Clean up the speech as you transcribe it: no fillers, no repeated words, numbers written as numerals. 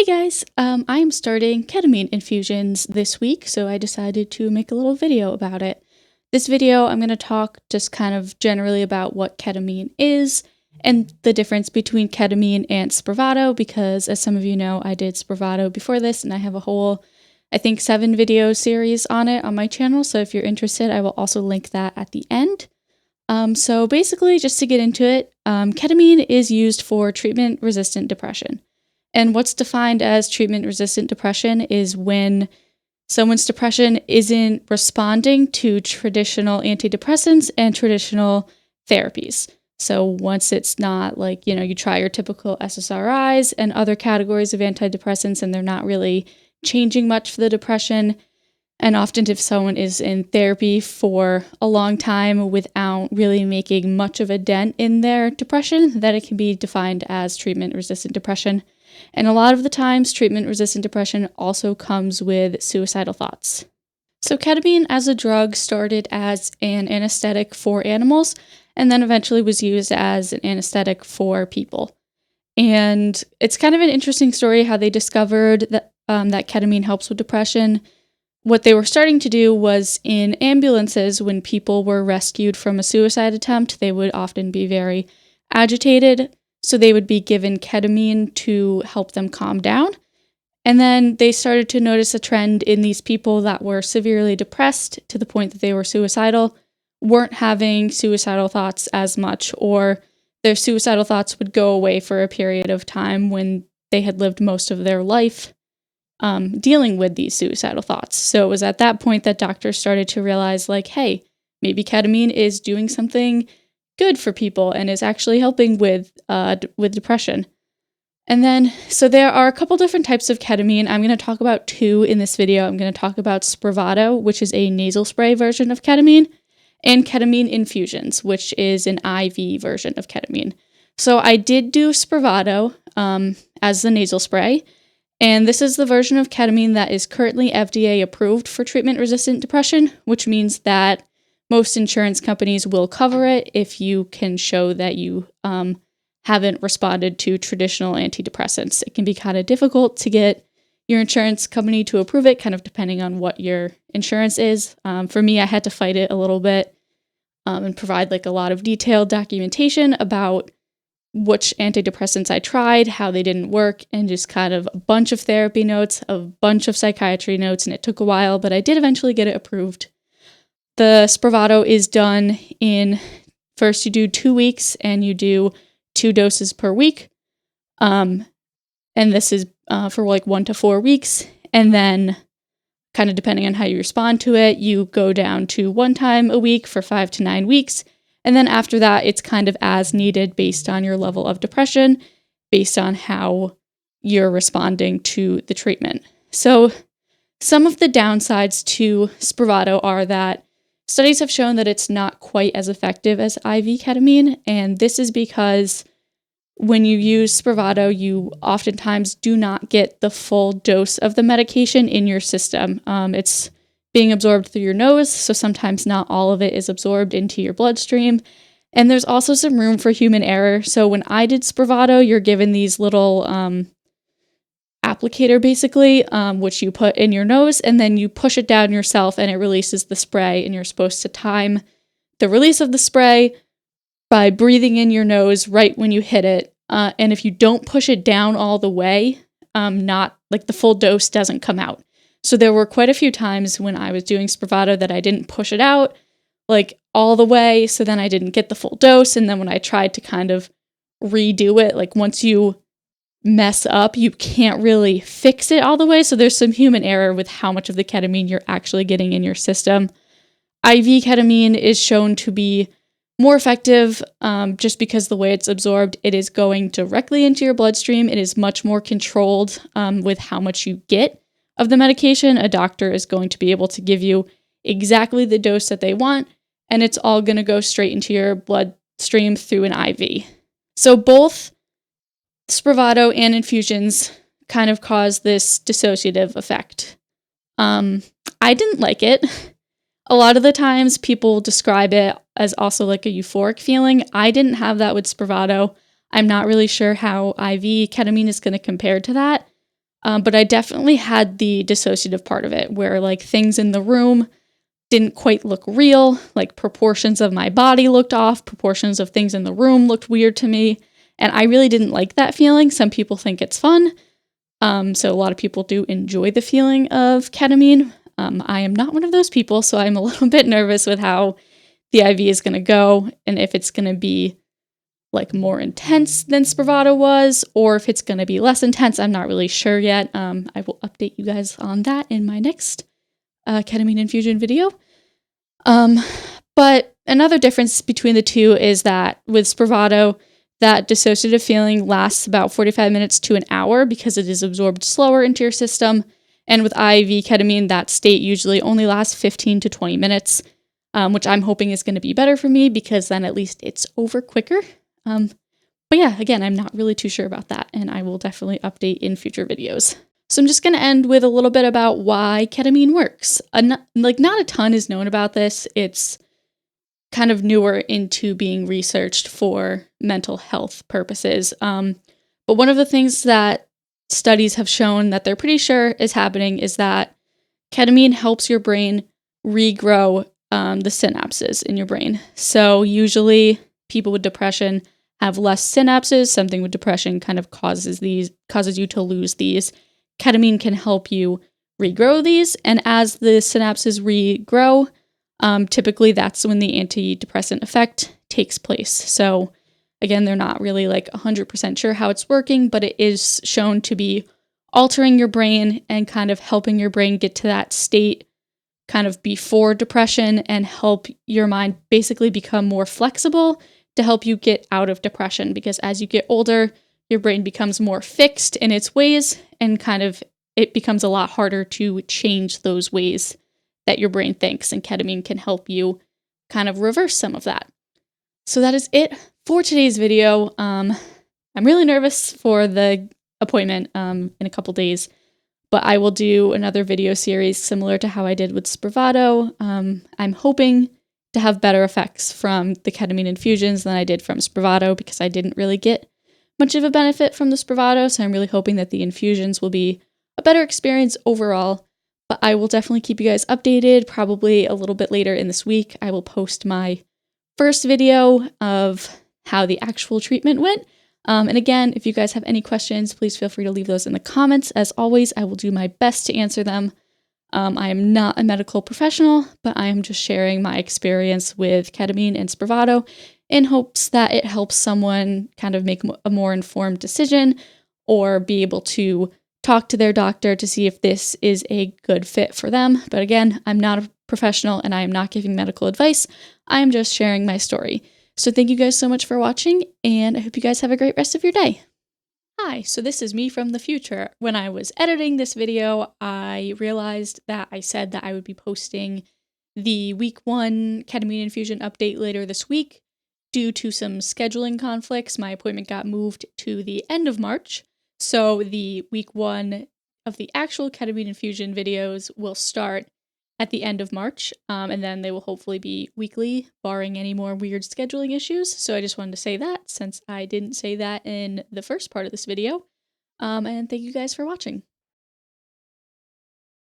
Hey guys, I am starting ketamine infusions this week, so I decided to make a little video about it. This video, I'm going to talk just kind of generally about what ketamine is and the difference between ketamine and Spravato, because as some of you know, I did Spravato before this, and I have a whole, I think, 7-video series on it on my channel, so if you're interested, I will also link that at the end. So basically, just to get into it, ketamine is used for treatment-resistant depression. And what's defined as treatment-resistant depression is when someone's depression isn't responding to traditional antidepressants and traditional therapies. So once it's not like, you try your typical SSRIs and other categories of antidepressants and they're not really changing much for the depression. And often if someone is in therapy for a long time without really making much of a dent in their depression, then it can be defined as treatment-resistant depression. And a lot of the times, treatment-resistant depression also comes with suicidal thoughts. So ketamine as a drug started as an anesthetic for animals and then eventually was used as an anesthetic for people. And it's kind of an interesting story how they discovered that, that ketamine helps with depression. What they were starting to do was in ambulances, when people were rescued from a suicide attempt, they would often be very agitated. So they would be given ketamine to help them calm down. And then they started to notice a trend in these people that were severely depressed to the point that they were suicidal, weren't having suicidal thoughts as much, or their suicidal thoughts would go away for a period of time when they had lived most of their life dealing with these suicidal thoughts. So it was at that point that doctors started to realize, like, hey, maybe ketamine is doing something good for people and is actually helping with depression. And then, so there are a couple different types of ketamine. I'm going to talk about 2 in this video. I'm going to talk about Spravato, which is a nasal spray version of ketamine, and ketamine infusions, which is an IV version of ketamine. So I did do Spravato as the nasal spray, and this is the version of ketamine that is currently FDA approved for treatment-resistant depression, which means that most insurance companies will cover it if you can show that you haven't responded to traditional antidepressants. It can be kind of difficult to get your insurance company to approve it, kind of depending on what your insurance is. For me, I had to fight it a little bit and provide like a lot of detailed documentation about which antidepressants I tried, how they didn't work, and just kind of a bunch of therapy notes, a bunch of psychiatry notes, and it took a while, but I did eventually get it approved. The Spravato is done in, first you do 2 weeks and you do 2 doses per week. And this is for like 1 to 4 weeks. And then kind of depending on how you respond to it, you go down to 1 time a week for 5 to 9 weeks. And then after that, it's kind of as needed based on your level of depression, based on how you're responding to the treatment. So some of the downsides to Spravato are that studies have shown that it's not quite as effective as IV ketamine, and this is because when you use Spravato, you oftentimes do not get the full dose of the medication in your system. It's being absorbed through your nose, so sometimes not all of it is absorbed into your bloodstream. And there's also some room for human error. So when I did Spravato, you're given these little applicator basically, which you put in your nose, and then you push it down yourself and it releases the spray, and you're supposed to time the release of the spray by breathing in your nose right when you hit it. And if you don't push it down all the way, not like the full dose doesn't come out. So there were quite a few times when I was doing Spravato that I didn't push it out like all the way, so then I didn't get the full dose. And then when I tried to kind of redo it, like once you mess up, you can't really fix it all the way. So there's some human error with how much of the ketamine you're actually getting in your system. IV ketamine is shown to be more effective just because the way it's absorbed, it is going directly into your bloodstream. It is much more controlled with how much you get of the medication. A doctor is going to be able to give you exactly the dose that they want, and it's all going to go straight into your bloodstream through an IV. So both Spravato and infusions kind of cause this dissociative effect. I didn't like it. A lot of the times people describe it as also like a euphoric feeling. I didn't have that with Spravato. I'm not really sure how IV ketamine is going to compare to that. But I definitely had the dissociative part of it, where like things in the room didn't quite look real, like proportions of my body looked off, proportions of things in the room looked weird to me, and I really didn't like that feeling. Some people think it's fun, so a lot of people do enjoy the feeling of ketamine. I am not one of those people, so I'm a little bit nervous with how the IV is going to go, and if it's going to be like more intense than Spravato was, or if it's going to be less intense. I'm not really sure yet. I will update you guys on that in my next ketamine infusion video. But another difference between the two is that with Spravato, that dissociative feeling lasts about 45 minutes to an hour because it is absorbed slower into your system. And with IV ketamine, that state usually only lasts 15 to 20 minutes, which I'm hoping is going to be better for me because then at least it's over quicker. But yeah, again, I'm not really too sure about that, and I will definitely update in future videos. So I'm just going to end with a little bit about why ketamine works. Not a ton is known about this. It's kind of newer into being researched for mental health purposes. But one of the things that studies have shown that they're pretty sure is happening is that ketamine helps your brain regrow the synapses in your brain. So usually people with depression have less synapses. Something with depression kind of causes you to lose these. Ketamine can help you regrow these, and as the synapses regrow, typically that's when the antidepressant effect takes place. So again, they're not really like 100% sure how it's working, but it is shown to be altering your brain and kind of helping your brain get to that state kind of before depression and help your mind basically become more flexible to help you get out of depression, because as you get older, your brain becomes more fixed in its ways and kind of it becomes a lot harder to change those ways that your brain thinks, and ketamine can help you kind of reverse some of that. So that is it for today's video. I'm really nervous for the appointment in a couple days, but I will do another video series similar to how I did with Spravato. I'm hoping to have better effects from the ketamine infusions than I did from Spravato, because I didn't really get much of a benefit from the Spravato, so I'm really hoping that the infusions will be a better experience overall. But I will definitely keep you guys updated. Probably a little bit later in this week, I will post my first video of how the actual treatment went. And again, if you guys have any questions, please feel free to leave those in the comments. As always, I will do my best to answer them. I am not a medical professional, but I am just sharing my experience with ketamine and Spravato in hopes that it helps someone kind of make a more informed decision or be able to talk to their doctor to see if this is a good fit for them. But again, I'm not a professional and I am not giving medical advice. I am just sharing my story. So thank you guys so much for watching, and I hope you guys have a great rest of your day. Hi, so this is me from the future. When I was editing this video, I realized that I said that I would be posting the week 1 ketamine infusion update later this week. Due to some scheduling conflicts, my appointment got moved to the end of March. So the week 1 of the actual ketamine infusion videos will start at the end of March, and then they will hopefully be weekly, barring any more weird scheduling issues. So I just wanted to say that, since I didn't say that in the first part of this video. And thank you guys for watching.